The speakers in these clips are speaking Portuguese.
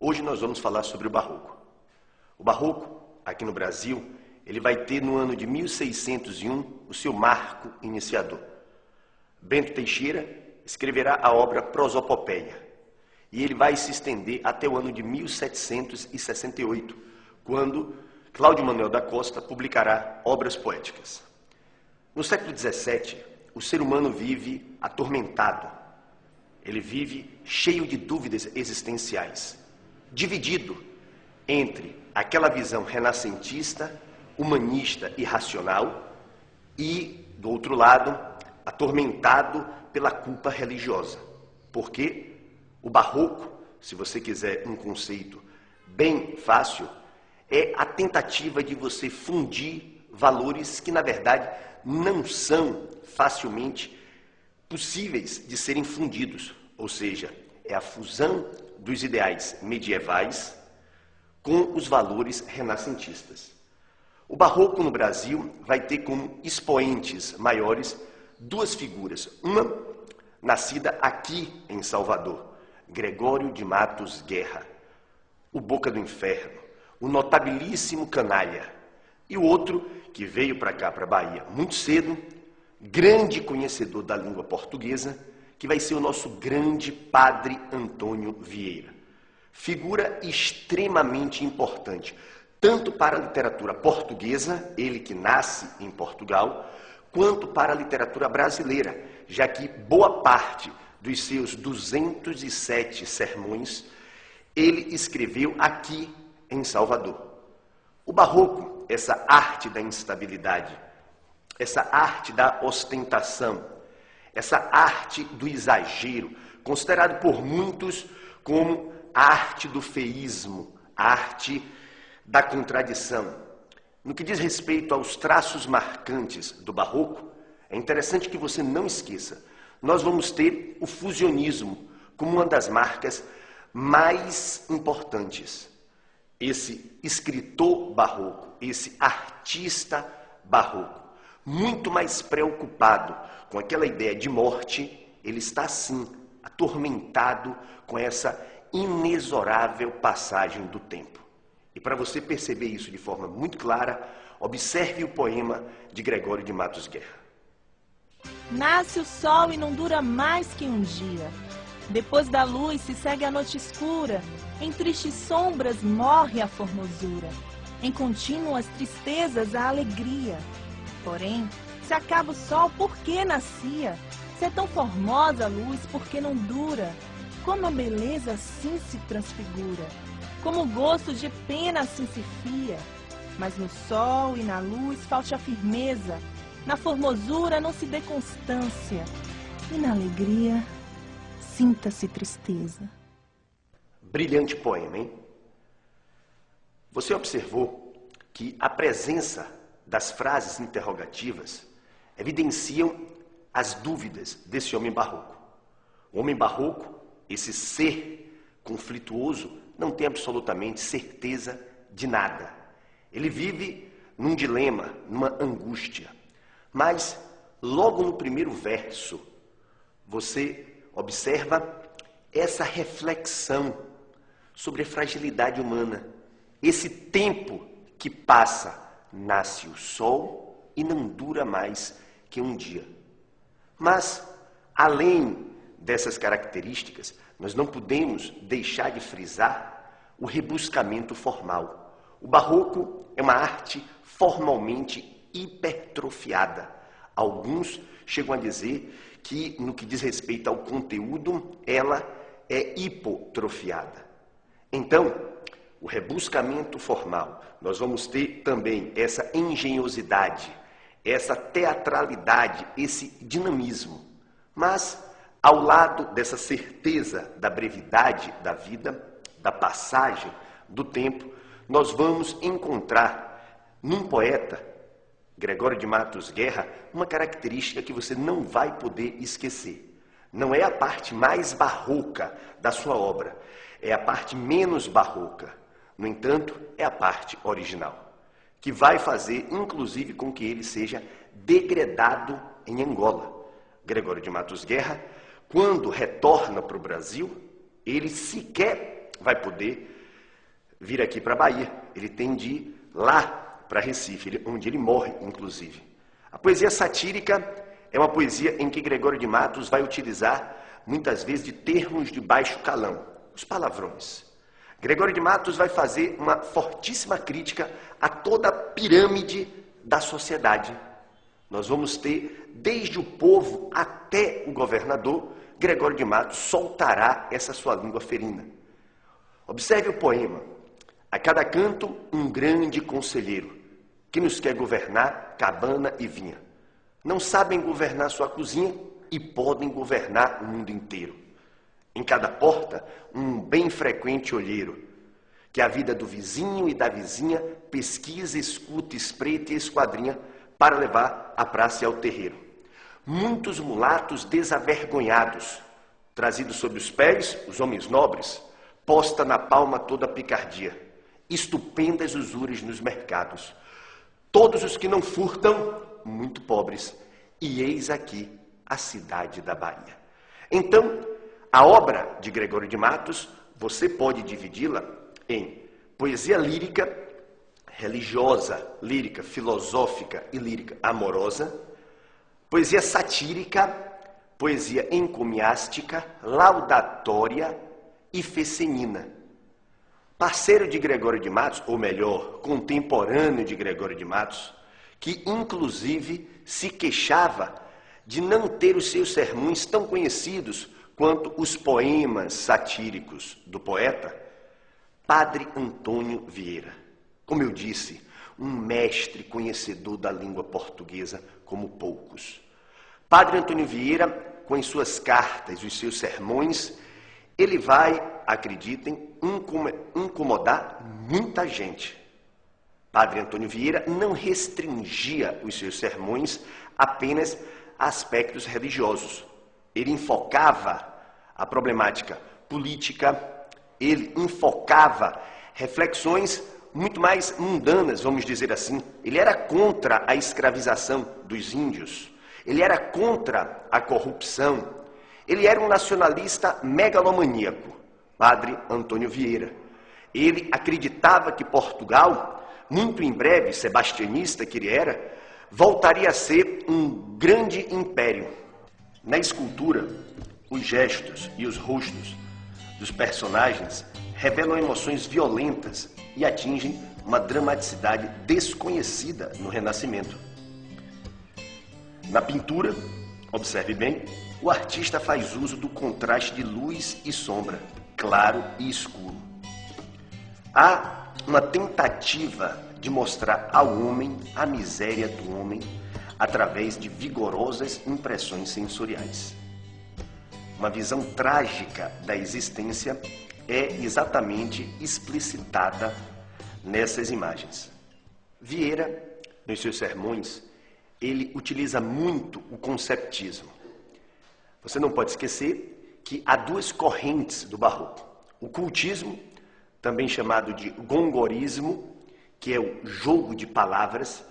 Hoje nós vamos falar sobre o Barroco. O Barroco, aqui no Brasil, ele vai ter no ano de 1601 o seu marco iniciador. Bento Teixeira escreverá a obra Prosopopeia, e ele vai se estender até o ano de 1768, quando Cláudio Manuel da Costa publicará obras poéticas. No século XVII, o ser humano vive atormentado. Ele vive cheio de dúvidas existenciais, dividido entre aquela visão renascentista, humanista e racional, e, do outro lado, atormentado pela culpa religiosa. Porque o Barroco, se você quiser um conceito bem fácil, é a tentativa de você fundir valores que, na verdade, não são facilmente possíveis de serem fundidos. Ou seja, é a fusão dos ideais medievais com os valores renascentistas. O Barroco no Brasil vai ter como expoentes maiores duas figuras. Uma, nascida aqui em Salvador, Gregório de Matos Guerra, o Boca do Inferno, o notabilíssimo canalha. E o outro, que veio para cá, para a Bahia, muito cedo, grande conhecedor da língua portuguesa, que vai ser o nosso grande Padre Antônio Vieira. Figura extremamente importante, tanto para a literatura portuguesa, ele que nasce em Portugal, quanto para a literatura brasileira, já que boa parte dos seus 207 sermões ele escreveu aqui em Salvador. O Barroco, essa arte da instabilidade, essa arte da ostentação, essa arte do exagero, considerado por muitos como a arte do feísmo, a arte da contradição. No que diz respeito aos traços marcantes do Barroco, é interessante que você não esqueça, nós vamos ter o fusionismo como uma das marcas mais importantes. Esse escritor barroco, esse artista barroco, muito mais preocupado com aquela ideia de morte, ele está sim atormentado com essa inexorável passagem do tempo. E para você perceber isso de forma muito clara, observe o poema de Gregório de Matos Guerra. Nasce o sol e não dura mais que um dia. Depois da luz se segue a noite escura. Em tristes sombras morre a formosura. Em contínuas tristezas a alegria. Porém, se acaba o sol, por que nascia? Se é tão formosa a luz, por que não dura? Como a beleza assim se transfigura. Como o gosto de pena assim se fia. Mas no sol e na luz falte a firmeza. Na formosura não se dê constância. E na alegria sinta-se tristeza. Brilhante poema, hein? Você observou que a presença das frases interrogativas evidenciam as dúvidas desse homem barroco. O homem barroco, esse ser conflituoso, não tem absolutamente certeza de nada. Ele vive num dilema, numa angústia. Mas, logo no primeiro verso, você observa essa reflexão sobre a fragilidade humana. Esse tempo que passa, nasce o sol e não dura mais que um dia. Mas, além dessas características, nós não podemos deixar de frisar o rebuscamento formal. O barroco é uma arte formalmente hipertrofiada. Alguns chegam a dizer que, no que diz respeito ao conteúdo, ela é hipotrofiada. Então, o rebuscamento formal, nós vamos ter também essa engenhosidade, essa teatralidade, esse dinamismo. Mas, ao lado dessa certeza da brevidade da vida, da passagem do tempo, nós vamos encontrar num poeta, Gregório de Matos Guerra, uma característica que você não vai poder esquecer. Não é a parte mais barroca da sua obra, é a parte menos barroca. No entanto, é a parte original, que vai fazer, inclusive, com que ele seja degradado em Angola. Gregório de Matos Guerra, quando retorna para o Brasil, ele sequer vai poder vir aqui para a Bahia. Ele tem de ir lá para Recife, onde ele morre, inclusive. A poesia satírica é uma poesia em que Gregório de Matos vai utilizar, muitas vezes, de termos de baixo calão, os palavrões. Gregório de Matos vai fazer uma fortíssima crítica a toda a pirâmide da sociedade. Nós vamos ter, desde o povo até o governador, Gregório de Matos soltará essa sua língua ferina. Observe o poema. A cada canto, um grande conselheiro, que nos quer governar cabana e vinha. Não sabem governar sua cozinha e podem governar o mundo inteiro. Em cada porta, um bem frequente olheiro, que a vida do vizinho e da vizinha pesquisa, escuta, espreita e esquadrinha para levar à praça e ao terreiro. Muitos mulatos desavergonhados, trazidos sobre os pés, os homens nobres, posta na palma toda a picardia, estupendas usuras nos mercados. Todos os que não furtam, muito pobres, e eis aqui a cidade da Bahia. Então, a obra de Gregório de Matos, você pode dividi-la em poesia lírica, religiosa, lírica, filosófica e lírica amorosa, poesia satírica, poesia encomiástica, laudatória e fecenina. Parceiro de Gregório de Matos, ou melhor, contemporâneo de Gregório de Matos, que inclusive se queixava de não ter os seus sermões tão conhecidos quanto os poemas satíricos do poeta, Padre Antônio Vieira. Como eu disse, um mestre conhecedor da língua portuguesa como poucos. Padre Antônio Vieira, com as suas cartas, os seus sermões, ele vai, acreditem, incomodar muita gente. Padre Antônio Vieira não restringia os seus sermões apenas a aspectos religiosos. Ele enfocava a problemática política, ele enfocava reflexões muito mais mundanas, vamos dizer assim. Ele era contra a escravização dos índios, ele era contra a corrupção, ele era um nacionalista megalomaníaco, Padre Antônio Vieira. Ele acreditava que Portugal, muito em breve, sebastianista que ele era, voltaria a ser um grande império. Na escultura, os gestos e os rostos dos personagens revelam emoções violentas e atingem uma dramaticidade desconhecida no Renascimento. Na pintura, observe bem, o artista faz uso do contraste de luz e sombra, claro e escuro. Há uma tentativa de mostrar ao homem a miséria do homem através de vigorosas impressões sensoriais. Uma visão trágica da existência é exatamente explicitada nessas imagens. Vieira, nos seus sermões, ele utiliza muito o conceptismo. Você não pode esquecer que há duas correntes do barroco. O cultismo, também chamado de gongorismo, que é o jogo de palavras,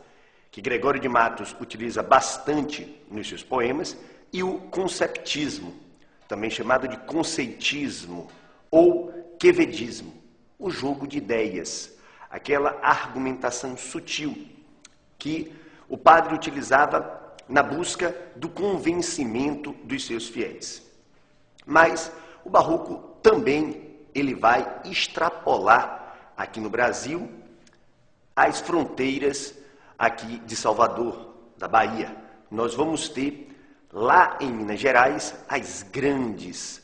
que Gregório de Matos utiliza bastante nos seus poemas, e o conceptismo, também chamado de conceitismo ou quevedismo, o jogo de ideias, aquela argumentação sutil que o padre utilizava na busca do convencimento dos seus fiéis. Mas o barroco também ele vai extrapolar aqui no Brasil as fronteiras aqui de Salvador, da Bahia. Nós vamos ter lá em Minas Gerais as grandes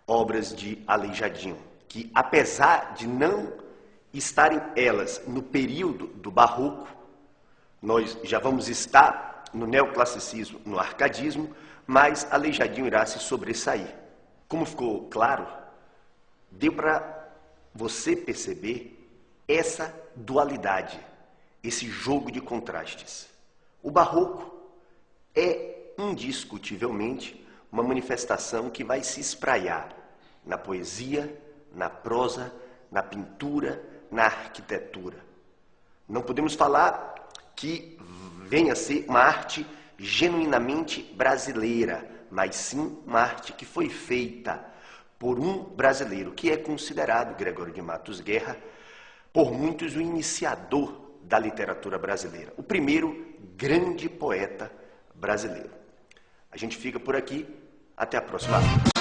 obras de Aleijadinho, que apesar de não estarem elas no período do barroco, nós já vamos estar no neoclassicismo, no arcadismo, mas Aleijadinho irá se sobressair. Como ficou claro, deu para você perceber essa dualidade, esse jogo de contrastes. O barroco é indiscutivelmente uma manifestação que vai se espraiar na poesia, na prosa, na pintura, na arquitetura. Não podemos falar que venha a ser uma arte genuinamente brasileira, mas sim uma arte que foi feita por um brasileiro que é considerado, Gregório de Matos Guerra, por muitos o iniciador da literatura brasileira, o primeiro grande poeta brasileiro. A gente fica por aqui, até a próxima aula.